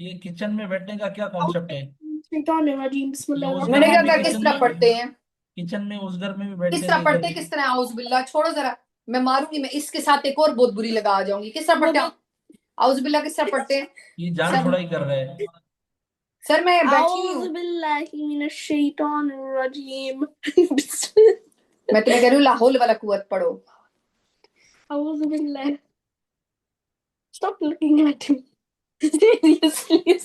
ये किचन में बैठने का क्या कॉन्सेप्ट है? शैतानिर्रजीम ये उस घर बिस्मिल्लाहिर्रहमानिर्रहीम। में मैंने भी कहा था किस किचन तरह में पढ़ते हैं। किचन में उस घर में भी बैठ किस गए तरह थे, इधर पढ़ते भी। हैं, किस तरह आउज बिल्ला, छोड़ो जरा। मैं मारूंगी, मैं इसके साथ एक और बहुत बुरी लगा आ जाऊंगी। किस तरह वो पढ़ते भी हैं आउज बिल्ला, किस तरह पढ़ते हैं। ये जान सर, छोड़ाई कर रहा है। सर मैं बैठी हूँ। अऊज़ु बिल्लाहि मिनश शैतानिर्रजीम। मैं तुम्हें कह रही हूँ लाहौल वाला कुवत पढ़ो। अऊज़ु बिल्लाहि। Stop looking at me. Seriously.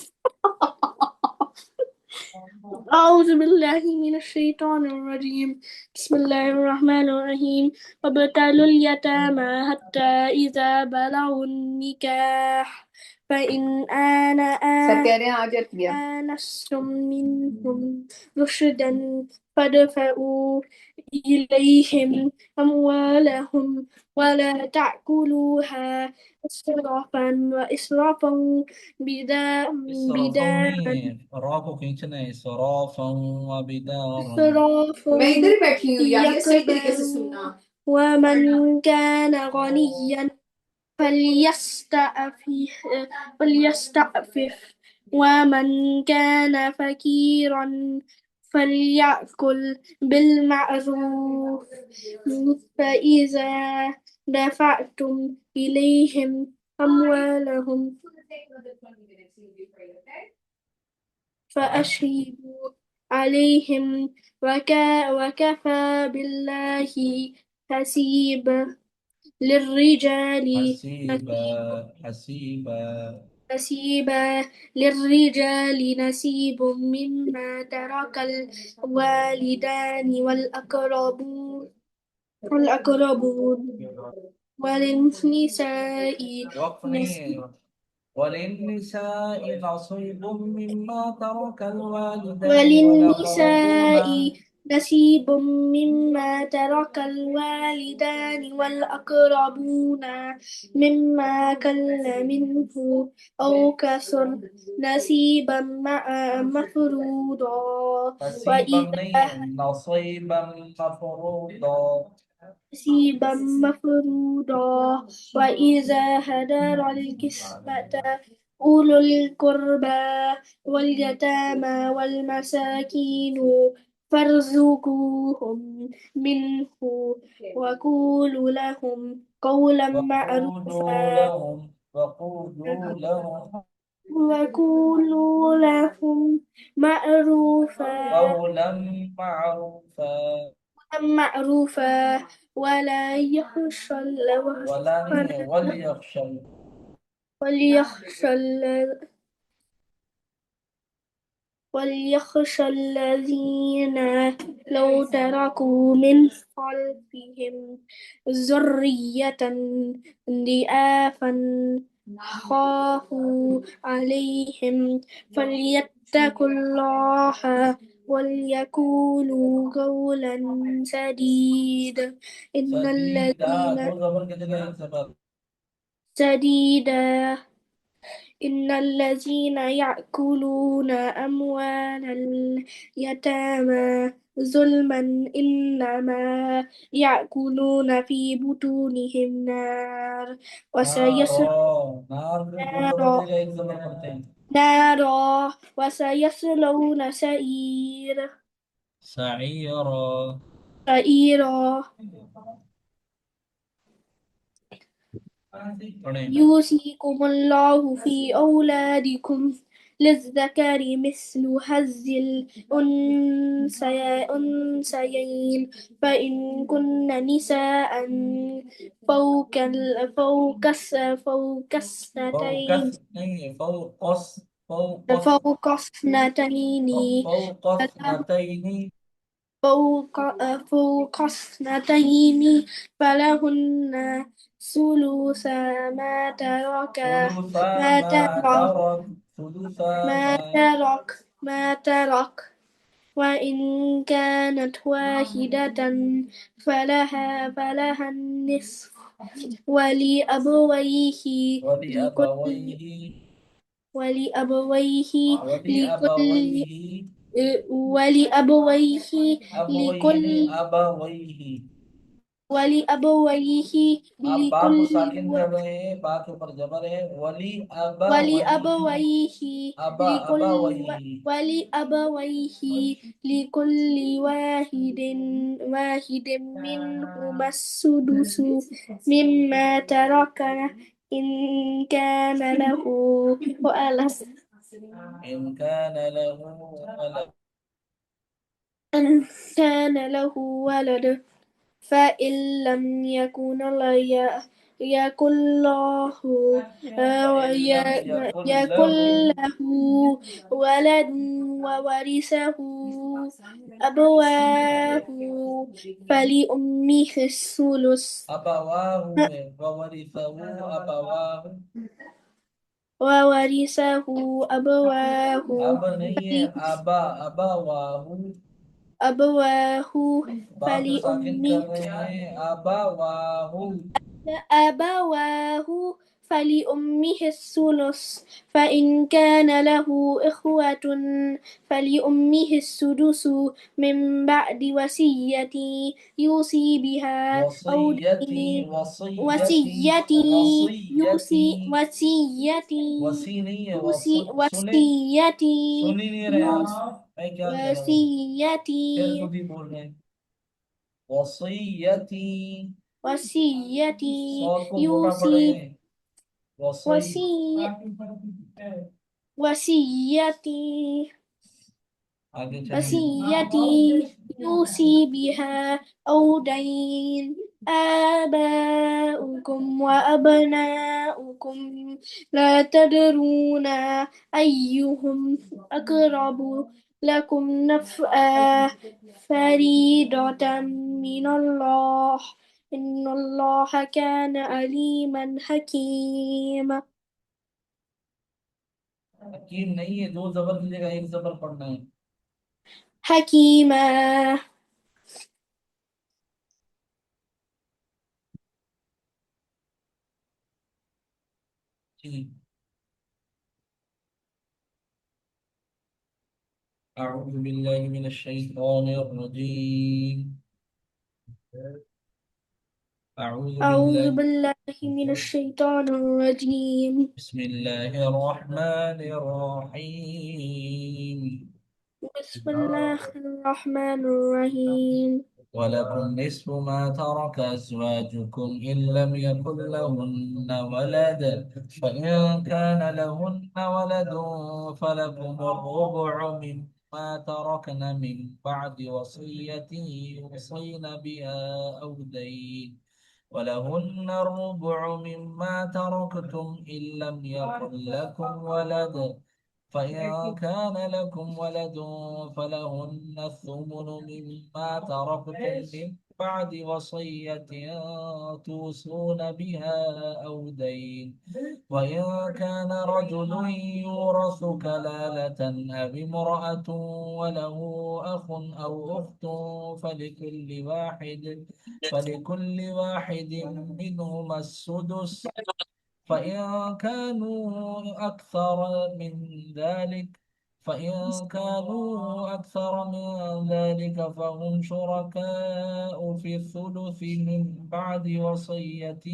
أعوذ بالله من الشيطان الرجيم. بسم الله الرحمن الرحيم. وابتلوا اليتامى حتى إذا بلغوا النكاح فإن सर कह रहे हैं आ जाती है। آنستم منهم رشدا فادفعوا إليهم أموالهم ولا تأكلوها إسرافا इसराफा नहीं بدارا है, रॉ को खींचना है, इसराफा व बिदारा। मैं इधर إسرافا ही बैठी हूँ यार, ये सही तरीके से يكبروا सुनना। ومن كان غنيا فليستعفف فليستعفف ومن كان فقيرا فليأكل بالمعروف فإذا دفعتم إليهم أموالهم فأشهدوا عليهم وكفى بالله حسيبا للرجال हसीबा, हसीबा। نسيبا للرجال نسيب مما ترك الوالدان والأقربون وللنساء वक्फ नहीं نصيب है। वलिन्निसाइ नसीब मिम्मा तरकल वालिदानि वल अक़रबून। وللنساء نصيب مما ترك الوالدان والأقربون مما قل منه أو كثر نصيبا مفروضا नसीबा नहीं وإذا है, नसीबा मफरूदा। نصيبا مفروضا وإذا هدر القسمة أولو القربى واليتامى والمساكين فارزقوهم منه وقولوا لهم قولا وقولوا معروفا لهم وقولوا لهم وقولوا لهم معروفا قولا معروفا. معروفا ولا يخشى ولا नहीं है, وليخشى وليخشى وليخشى الذين لو تركوا من خلفهم ذرية ضعافا خافوا عليهم فليتقوا الله وليقولوا قولا سديدا إن सदीदा। الذين दो जबर की जगह एक जबर। سديدا إن الذين يأكلون أموال اليتامى ظلما إنما يأكلون في بطونهم نار नारो, وسيصلون नार पे दो जबर की نارا जगह एक जबर करते हैं। نارا وسيصلون سعير सईरा। سعيرا पढ़े। يوصيكم الله في أولادكم للذكر مثل حظ الأنثيين فإن كن نساء فوق فوقس اثنتين नहीं है, فوقس فوق اثنتين فوق اثنتين فوق فوق اثنتين فلهن ثلث ما ترك ثلثا ما ما ترك ترك ثلثا ما ما. ترك ما ترك وإن كانت واحدة فلها النصف ولأبويه لكل ولأبويه ولأبويه لكل ولأبويه ولأبويه أبويه لكل أبويه ولأبويه आप बा को لكل साकिन कर रहे हैं, बा के ऊपर जबर है। वली अबा वही, ولأبويه अबा لكل अबा वही। ولأبويه لكل واحد منهما السدس مما ترك إن كان له ولد إن كان له ولد. إن كان له ولد فإن لم يكن يكن له فإن لم يكن يكن له له ولد وورثه أبواه فلأمه الثلث أبواه وورثه أبواه। وورثه أبواه अब नहीं है, आबा अबावाहु। أبواه बा को साकिन कर فلأمه रहे हैं, अबावाहु। أبواه فلأمه الثلث فإن كان له إخوة فلأمه السدس من بعد وصية يوصي بها أو वसीयती دين वसीयती وصية يوصي वसीयती। وصية वसी नहीं है, يوصي सुने, وصية सुन ही नहीं रहे يوصي आप, मैं क्या कह रहा हूँ। وصية फिर खुद ही बोल रहे हैं, वसीयती। وصية सौत को मोटा पड़े يوصي हैं, वसी। وصية وصيتي आगे चलिए। وصيتي يوصي بها أو دين آباؤكم وأبناؤكم لا تدرون أيهم أقرب لكم نفعا فريضة من الله إن الله كان عليما حكيما हकीम नहीं है, दो जबर की जगह एक जबर पढ़ना है। حكيما जी। أعوذ بالله من الشيطان الرجيم। أعوذ أعوذ بالله. بالله من الشيطان الرجيم بسم الله الرحمن الرحيم. بسم الله الرحمن الرحيم ولكم نصف ما ترك أزواجكم إن لم يكن لهن ولد، فإن كان لهن ولد فلكم الربع مما تركن من بعد وصية يوصين بها أو دين، ولهن الربع مما تركتم إن لم يكن لكم ولد، فإن كان لكم ولد فلهن الثمن مما تركتم من بعد وصية توصون بها أو دين، وإن كان رجل يورث كلالة أو امرأة وله أخ أو أخت فلكل واحد منهما السدس، فإن كانوا أكثر من ذلك فإن كانوا أكثر من ذلك فهم شركاء في الثلث من بعد وصية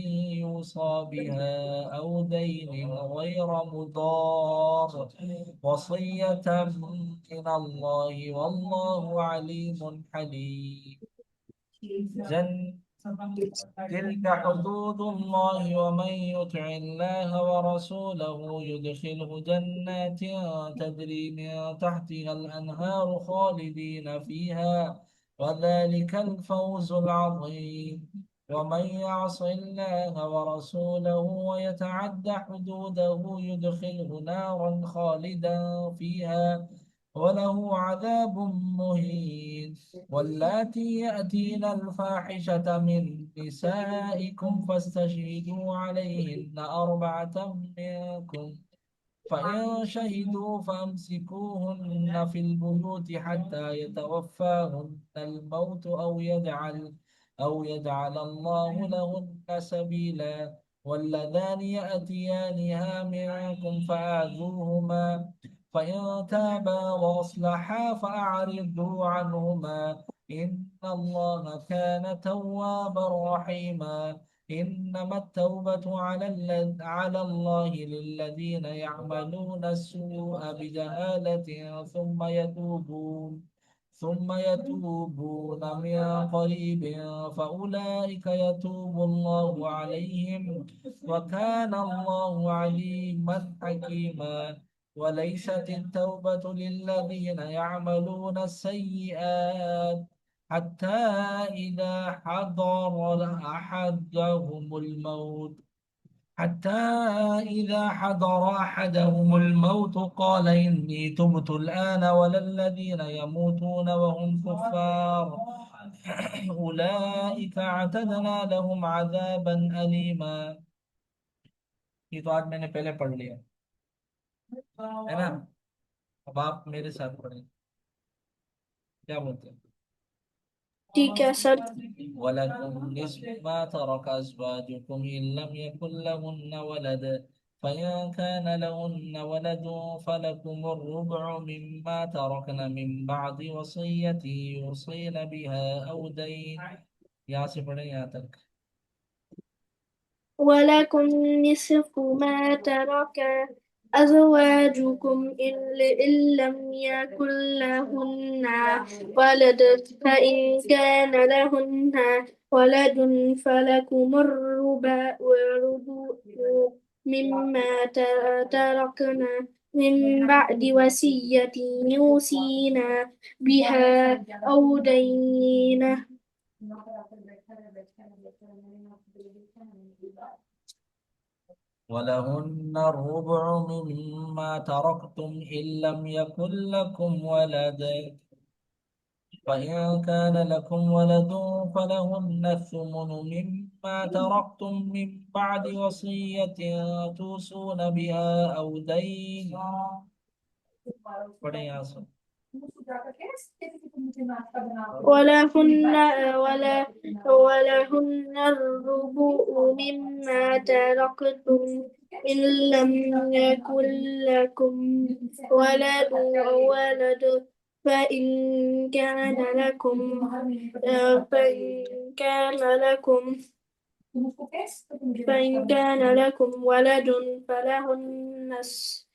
يوصى بها أو دين غير مضار، وصية من الله والله عليم حليم. جن تلك حدود الله، ومن يطع الله ورسوله يدخله جنات تجري من تحتها الأنهار خالدين فيها، وذلك الفوز العظيم. ومن يعص الله ورسوله ويتعد حدوده يدخله نارا خالدا فيها وله عذاب مهين. واللاتي يأتين الفاحشة من نسائكم فاستشهدوا عليهن أربعة منكم، فإن شهدوا فأمسكوهن في البيوت حتى يتوفاهن الموت أو يجعل الله لهن سبيلا. واللذان يأتيانها منكم فآذوهما، فإن تابا وأصلحا فأعرضوا عنهما، إن الله كان توابا رحيما. إنما التوبة على الله للذين يعملون السوء بجهالة ثم يتوبون من قريب فأولئك يتوب الله عليهم وكان الله عليما حكيما. وليست التوبة للذين يعملون السيئات حتى إذا حتى إذا حضر أحدهم الموت قال إني تبت الآن ولا الذين يموتون وهم كفار أولئك اعتدنا لهم عذابا أليما. ये तो आज मैंने पहले पढ़ लिया है ना। अब आप मेरे साथ पढ़ें, क्या बोलते हैं। ठीक है सर। ولكم نصف ما ترك أزواجكم إن لم يكن لهن ولد فإن كان لهن ولد فلكم الربع مما تركن من بعد وصية يوصين بها أو دين। यहाँ से पढ़े यहाँ तक। ولكم نصف ما ترك أزواجكم إن لم يكن لهن ولد فإن كان لهن ولد فلكم الربع مما تركن من بعد وصية يوصين بها أو دين. ولهن الربع مما تركتم إن لم يكن لكم ولد فإن كان لكم ولد فلهن الثمن مما تركتم من بعد وصية توصون بها أو دين। पढ़े यहाँ से। ولهن ولهن الربع مما تركتم إن لم يكن لكم ولد فإن كان لكم فإن كان لكم فإن كان لكم ولد فلهن الثمن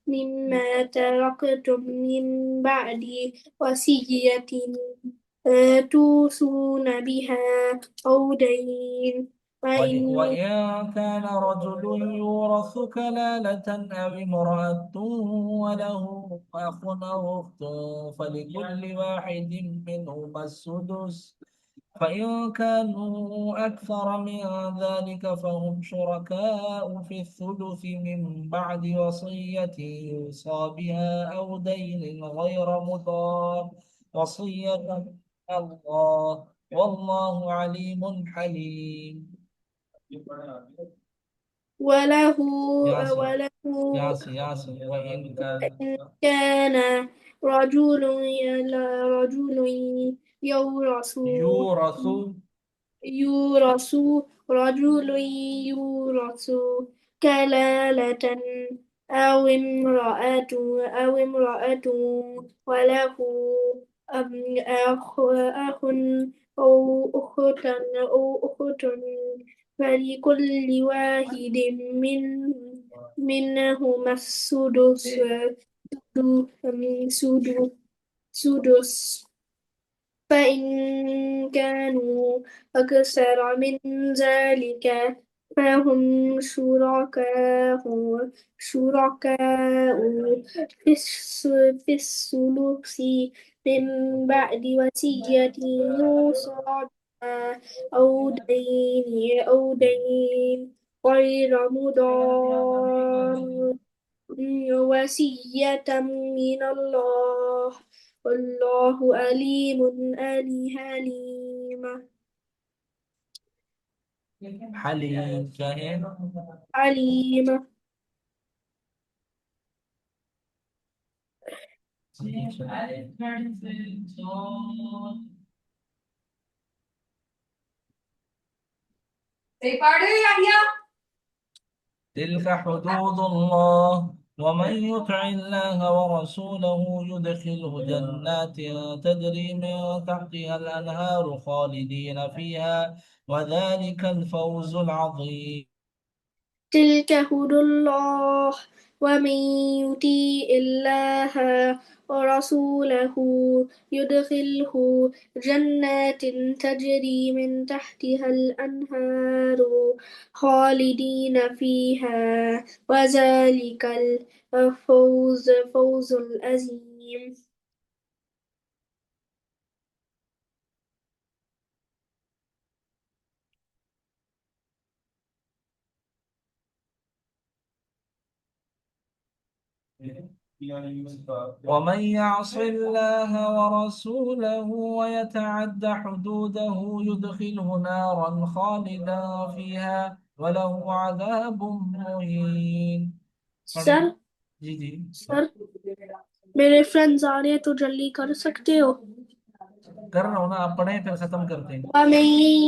مما تركتم من بعد وصية توصون بها أو دين. وإن كان رجل يورث كلالة أو امرأة وله أخ أو أخت فلكل واحد منهما السدس فإن كانوا أكثر من ذلك فهم شركاء في الثلث من بعد وصية يوصى بها أو دين غير مضار وصية من الله والله عليم حليم। وله ياسين وله ياسين وإن كان إن كان رجل رجل يورث يورث يورث رجل يورث كلالة أو امرأة وله أخ أو أخت فلكل واحد منهما السدس فإن كانوا أكثر من ذلك فهم شركاء في الثلث من بعد وصية يوصى بها أو دين غير مضار وصية من الله والله حليم شاهد عليم. تلك حدود الله ومن يطع الله ورسوله يدخله جنات تجري من تحتها الأنهار خالدين فيها وذلك الفوز العظيم. تلك هدى الله ومن يطيع الله ورسوله يدخله جنات تجري من تحتها الأنهار خالدين فيها وذلك الفوز العظيم. ومن يعص الله ورسوله ويتعد حدوده يدخله نارا خالدا فيها وله عذاب مهين. सर जी जी सर मेरे फ्रेंड्स आ रहे हैं तो जल्दी कर सकते हो। कर रहा हूँ ना, आप पढ़े फिर खत्म करते हैं। ومن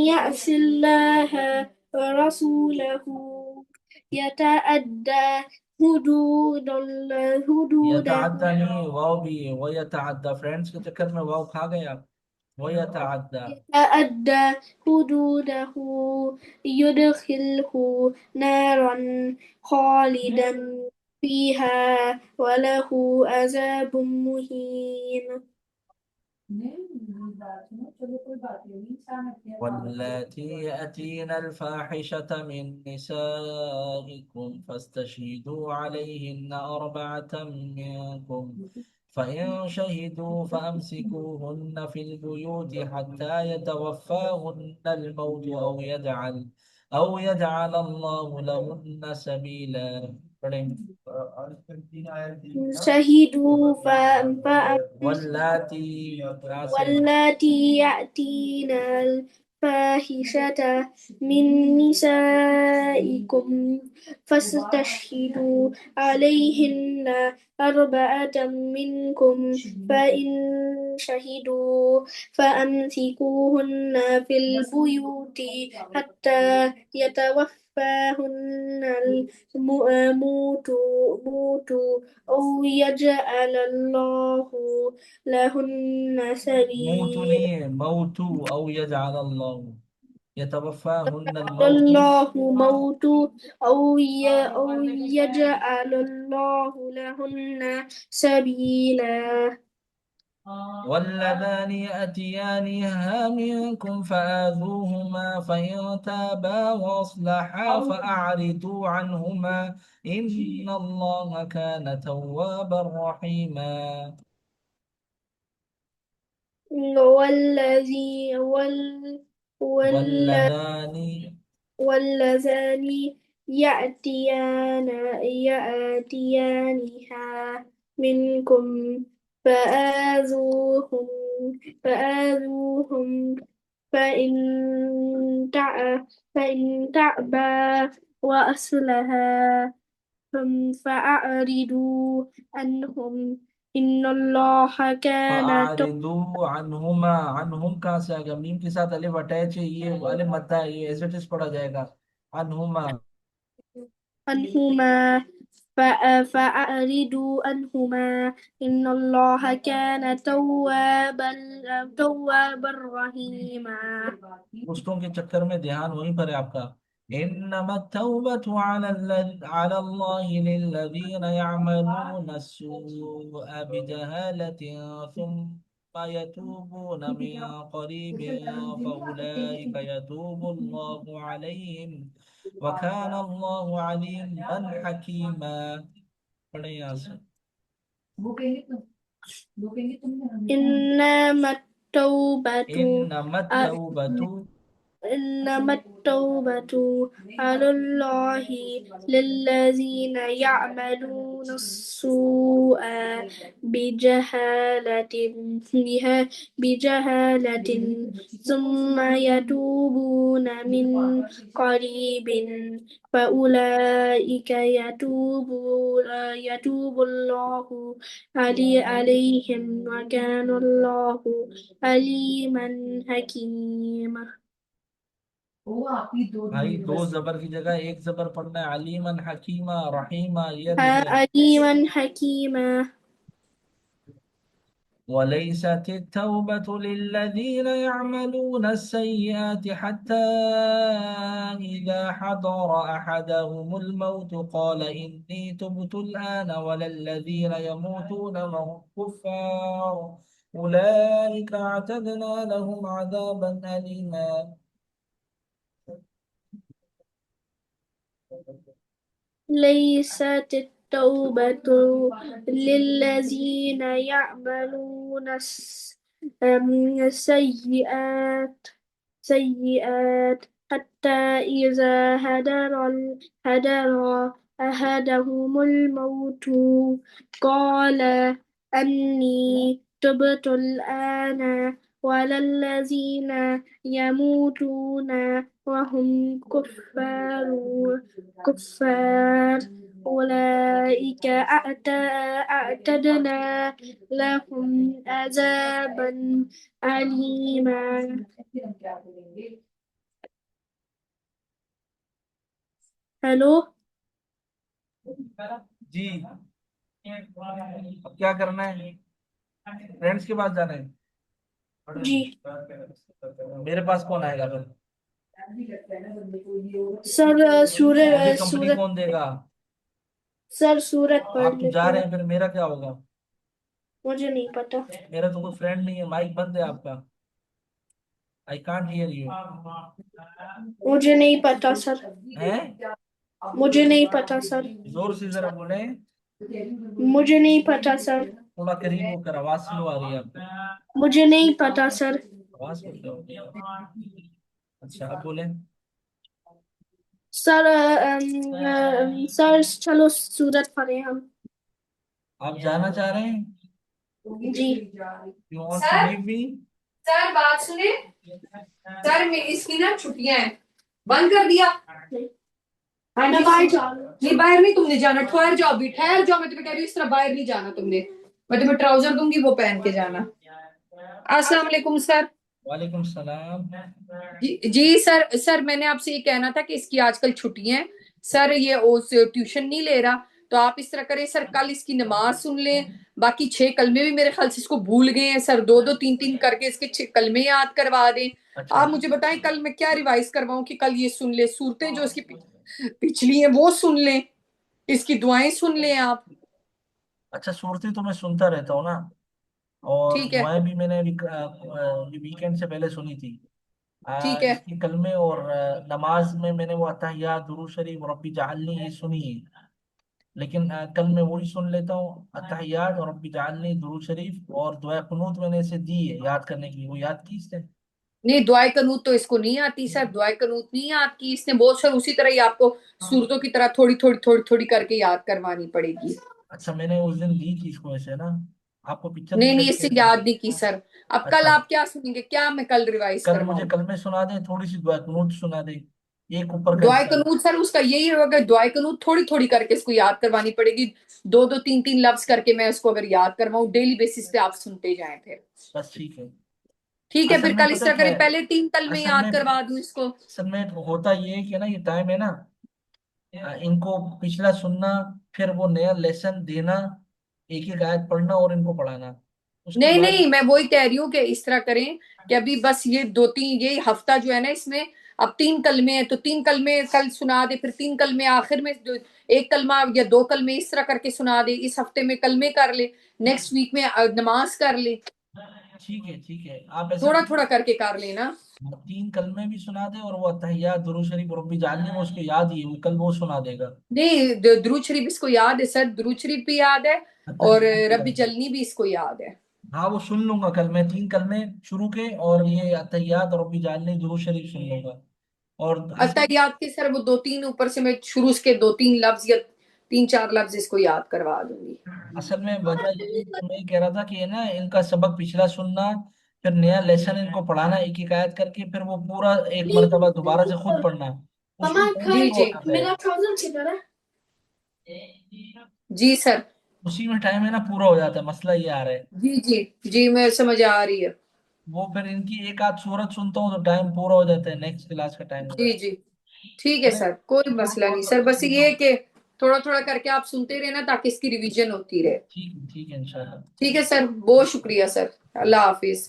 يعص الله ورسوله يتعدى حدوده यतअद्दा नहीं, वाव भी है, वो यतअद्दा, फ्रेंड्स के चक्कर में वाव खा गए आप। वो यतअद्दा। يتعدى حدوده يدخله نارا خالدا فيها وله عذاب مهين. واللاتي يأتين الفاحشة من نسائكم فاستشهدوا عليهن أربعة منكم، فإن شهدوا فأمسكوهن في البيوت حتى يتوفاهن الموت أو يجعل الله لهن سبيلا. شهدوا واللاتي واللاتي يأتين الفاحشة من نسائكم فاستشهدوا عليهن أربعة منكم فإن شهدوا فأمسكوهن في البيوت حتى يتوفاهن الموت أو يجعل الله لهن موت سبيل. नहीं है, मौतू أو يجعل الله, يتوفاهن الموت. الله موت أو يجعل الله لهن سبيلا. واللذان يأتيانها منكم فآذوهما فإن تابا وأصلحا فأعرضوا عنهما إن الله كان توابا رحيما. والذي وال وال واللذان واللذان يأتيانها منكم فآذوهم فآذوهم فإن فإن تعبا وأصلها فأعرضوا عنهم إن الله كان فأعرضوا عنهما, عنهم कहाँ से आ गया, मीम के साथ अलिफ अटैच है, ये अलिफ मद्दा है, ये एज इट इज पढ़ा जाएगा. अनहुमा. عنهما فأعرضوا عنهما إن الله كان توابا رحيما. पुष्टों के चक्कर में ध्यान वहीं पर है आपका. इन्नमा तौबतु अला अल्लाह लिल्लज़ीना यअमलून अस्सूअ बिजहालतिन थुम्मा यतूबून मिन क़रीबिन फउलाइक यतूबुल्लाहु अलैहिम व काना अल्लाहु अलीमन हकीमा. पढ़े यहाँ से. إنما التوبة इन्नमा तौबतु إنما التوبة على الله للذين يعملون السوء بجهالة بجهالة ثم يتوبون من قريب فأولئك يتوب الله عليهم وكان الله عليما حكيما. भाई दो जबर की जगह एक जबर पढ़ना है, अलीमन हकीमा रहीमा, ये हाँ, लिखना है। अलीमन हकीमा। وليست التوبة للذين يعملون السيئات حتى إذا حضر أحدهم الموت قال إني تبت الآن ولا الذين يموتون وهم كفار أولئك أعتدنا لهم عذابا أليما. ليست التوبة للذين يعملون السيئات حتى إذا هدر أحدهم الموت قال أني تبت الآن ولا الذين يموتون وهم كفار أولئك أعتدنا لهم عذابا أليما. हेलो। जी, अब क्या करना है? फ्रेंड्स के पास जाना है? जी मेरे पास कौन आएगा फिर? सर, मुझे सूरज कंपनी सूरज कौन देगा? सर सूरज पढ़ आप तो जा लेते रहे हैं। हैं, फिर मेरा क्या होगा? मुझे नहीं पता। मेरा तो कोई फ्रेंड नहीं है, माइक बंद है आपका। I can't hear you. मुझे नहीं पता सर। हैं? मुझे नहीं पता सर। जोर से जरा बोले। मुझे नहीं पता सर। थोड़ा करीब होकर, आवाज स्लो आ रही है आपकी। मुझे नहीं पता सर। आवाज स्लो हो रही है। अच्छा, अब बोले। सर सर चलो सूरज पढ़े हम। आप जाना चाह रहे हैं? जी you want to sir leave me? Sir बात सुने। सर मैं इसकी ना छुट्टियां हैं, बंद कर दिया। हाँ मैं जी बाहर जा रही हूँ। नहीं, बाहर नहीं तुमने जाना, ठहर जाओ अभी, ठहर जाओ, मैं तुम्हें कह रही हूँ इस तरह बाहर नहीं जाना तुमने। मैं तुम्हें ट्राउजर दूंगी, वो पहन के जाना। अस्सलाम वालेकुम सर। वालेकुम सलाम। जी सर, सर मैंने आपसे ये कहना था कि इसकी आजकल छुट्टियां हैं। सर ये उस ट्यूशन नहीं ले रहा, तो आप इस तरह करें सर, कल इसकी नमाज सुन लें। बाकी 6 कलमे भी मेरे ख्याल से इसको भूल गए हैं सर, दो दो तीन तीन करके इसके 6 कलमे याद करवा दें। अच्छा, आप मुझे बताएं कल मैं क्या रिवाइज करवाऊं कि कल ये सुन ले, सूरतें जो इसकी पिछली हैं वो सुन लें, इसकी दुआएं सुन लें आप। अच्छा, सूरतें तो मैं सुनता रहता हूँ ना, और ठीक है। दुआएं भी मैंने वीकेंड से पहले सुनी थी। ठीक है। इसकी कलमे और नमाज में मैंने वो अत्तहियात, दुरूद शरीफ, रब्बी जाअलनी, ये सुनी है। लेकिन कल मैं वही सुन लेता हूँ, अत्तहियात और रब्बी जाअलनी, दुरूद शरीफ और दुआ कुनूत मैंने इसे दी है याद करने के लिए, वो याद की इसने। नहीं, दुआए कनूत तो इसको नहीं आती सर, दुआए कनूत नहीं याद की इसने, बहुत सर उसी तरह ही आपको सूरतों की तरह थोड़ी थोड़ी थोड़ी थोड़ी करके याद करवानी पड़ेगी। अच्छा, मैंने उस दिन दी थी इसको ऐसे ना, आपको पिक्चर नहीं नहीं नहीं, लगी इससे क्या? याद नहीं की सर। अब कल अच्छा, आप क्या सुनेंगे, क्या मैं कल रिवाइज कल मुझे करवाऊं? कल में सुना दे, थोड़ी सी दुआ कुनूत सुना दे, एक ऊपर का दुआए हिस्सा। कनूत सर उसका यही होगा, दुआए कनूत थोड़ी थोड़ी करके इसको याद करवानी पड़ेगी। दो दो तीन तीन लफ्ज करके मैं इसको अगर याद करवाऊं डेली बेसिस पे, आप सुनते जाएं फिर। बस ठीक है। ठीक है, असल फिर में कल इस पता तरह क्या करें, है, पहले 3 कल में असल में याद करवा दूं इसको। असल में होता ये है कि ना, ये टाइम है ना, इनको पिछला सुनना, फिर वो नया लेसन देना, एक एक आयत पढ़ना और इनको पढ़ाना, उसके नहीं बाद। नहीं, मैं वही कह रही हूँ कि इस तरह करें कि अभी बस ये दो तीन, ये हफ्ता जो है ना इसमें, अब 3 कलमे हैं तो 3 कलमे कल सुना दे, फिर 3 कलमे आखिर में एक कलमा या 2 कलमे इस तरह करके सुना दे, इस हफ्ते में कलमे कर ले, नेक्स्ट वीक में नमाज कर ले, ठीक है, ठीक है, आप ऐसा थोड़ा थोड़ा करो, करके कर लेना। 3 कलमे भी सुना दे, और वो अत्तहियात, दुरूद शरीफ, रब्बी जालिम, उसको याद ही है, वो कल वो सुना देगा। नहीं, दुरूद शरीफ इसको याद है सर, दुरूद शरीफ भी याद है, और अत्तहियात भी रब्बी याद है। जलनी भी इसको याद है। हाँ, वो सुन लूंगा कल मैं, 3 कलमे शुरू के, और ये अत्तहियात और रब्बी जालिम, दुरूद शरीफ सुन लूंगा। और असल अत्तहियात के सर वो दो तीन ऊपर से मैं शुरू के 2 3 लफ्ज या 3 4 लफ्ज इसको याद करवा दूंगी। असल में वजह ये, मैं ये कह रहा था कि ना, इनका सबक पिछला सुनना, फिर नया लेसन इनको पढ़ाना एक एक आयत करके, फिर वो पूरा एक मर्तबा दोबारा से खुद पढ़ना, मम्मा उसमें टाइम जी स्लो हो जी। जाता है। मेरा ट्राउजर किधर है? जी सर। उसी में टाइम है ना पूरा हो जाता है, मसला ये आ रहा है। जी जी। जी मैं समझ आ रही है। वो फिर इनकी एक आध सूरत सुनता हूँ तो टाइम पूरा हो जाता है, नेक्स्ट क्लास का टाइम हो जी जाता है। जी ठीक है अरे सर, कोई मसला नहीं सर, बस ये है कि थोड़ा थोड़ा करके आप सुनते रहना ताकि इसकी रिवीजन होती रहे। ठीक है इंशाल्लाह। ठीक है सर, बहुत शुक्रिया सर, अल्लाह हाफिज।